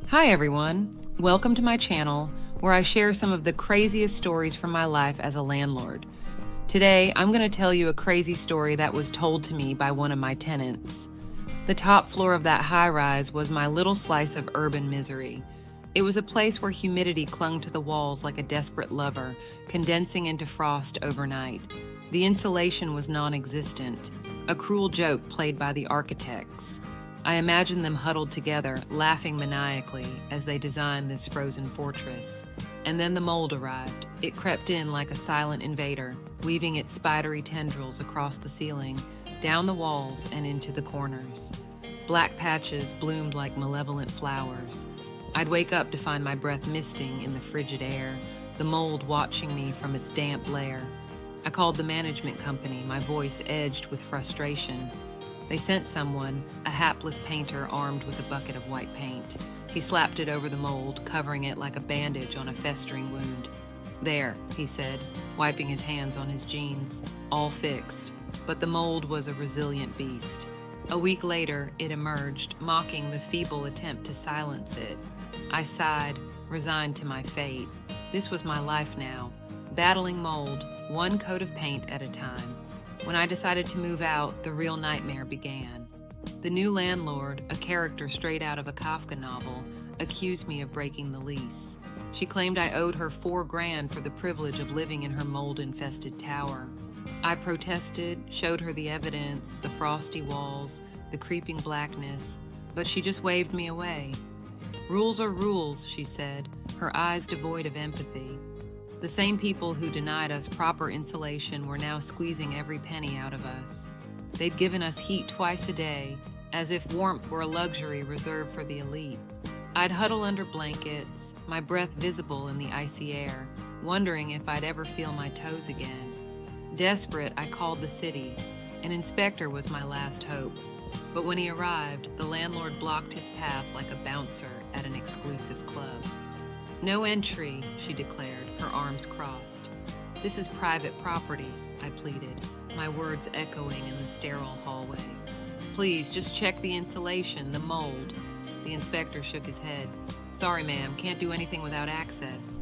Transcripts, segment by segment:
Hi everyone, welcome to my channel where I share some of the craziest stories from my life as a landlord. Today, I'm going to tell you a crazy story that was told to me by one of my tenants. The top floor of that high-rise was my little slice of urban misery. It was a place where humidity clung to the walls like a desperate lover, condensing into frost overnight. The insulation was non-existent, a cruel joke played by the architects. I imagined them huddled together, laughing maniacally as they designed this frozen fortress. And then the mold arrived. It crept in like a silent invader, weaving its spidery tendrils across the ceiling, down the walls, and into the corners. Black patches bloomed like malevolent flowers. I'd wake up to find my breath misting in the frigid air, the mold watching me from its damp lair. I called the management company, my voice edged with frustration. They sent someone, a hapless painter armed with a bucket of white paint. He slapped it over the mold, covering it like a bandage on a festering wound. "There," he said, wiping his hands on his jeans. "All fixed." But the mold was a resilient beast. A week later, it emerged, mocking the feeble attempt to silence it. I sighed, resigned to my fate. This was my life now, battling mold, one coat of paint at a time. When I decided to move out, the real nightmare began. The new landlord, a character straight out of a Kafka novel, accused me of breaking the lease. She claimed I owed her $4,000 for the privilege of living in her mold-infested tower. I protested, showed her the evidence, the frosty walls, the creeping blackness, but she just waved me away. "Rules are rules," she said, her eyes devoid of empathy. The same people who denied us proper insulation were now squeezing every penny out of us. They'd given us heat twice a day, as if warmth were a luxury reserved for the elite. I'd huddle under blankets, my breath visible in the icy air, wondering if I'd ever feel my toes again. Desperate, I called the city. An inspector was my last hope. But when he arrived, the landlord blocked his path like a bouncer at an exclusive club. "No entry," she declared, her arms crossed. "This is private property," I pleaded, my words echoing in the sterile hallway. "Please, just check the insulation, the mold." The inspector shook his head. "Sorry, ma'am, can't do anything without access."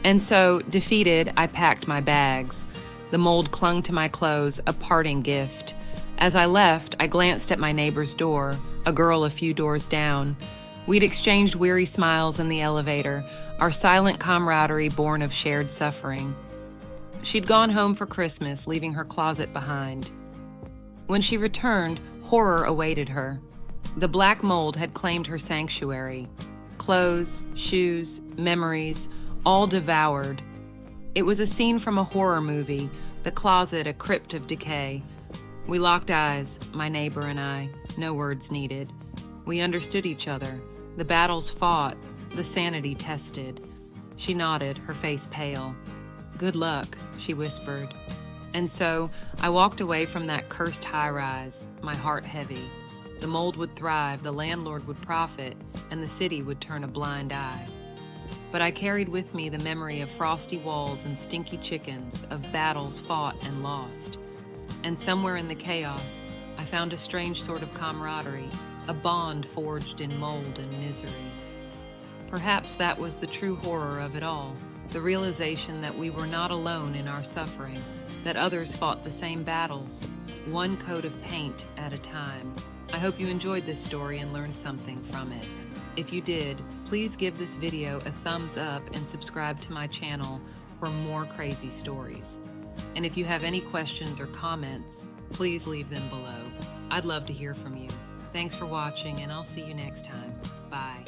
And so, defeated, I packed my bags. The mold clung to my clothes, a parting gift. As I left, I glanced at my neighbor's door, a girl a few doors down. We'd exchanged weary smiles in the elevator, our silent camaraderie born of shared suffering. She'd gone home for Christmas, leaving her closet behind. When she returned, horror awaited her. The black mold had claimed her sanctuary. Clothes, shoes, memories, all devoured. It was a scene from a horror movie, the closet a crypt of decay. We locked eyes, my neighbor and I, no words needed. We understood each other. The battles fought, the sanity tested. She nodded, her face pale. "Good luck," she whispered. And so I walked away from that cursed high-rise, my heart heavy. The mold would thrive, the landlord would profit, and the city would turn a blind eye. But I carried with me the memory of frosty walls and stinky chickens, of battles fought and lost. And somewhere in the chaos, I found a strange sort of camaraderie, a bond forged in mold and misery. Perhaps that was the true horror of it all, the realization that we were not alone in our suffering, that others fought the same battles, one coat of paint at a time. I hope you enjoyed this story and learned something from it. If you did, please give this video a thumbs up and subscribe to my channel for more crazy stories. And if you have any questions or comments, please leave them below. I'd love to hear from you. Thanks for watching, and I'll see you next time. Bye.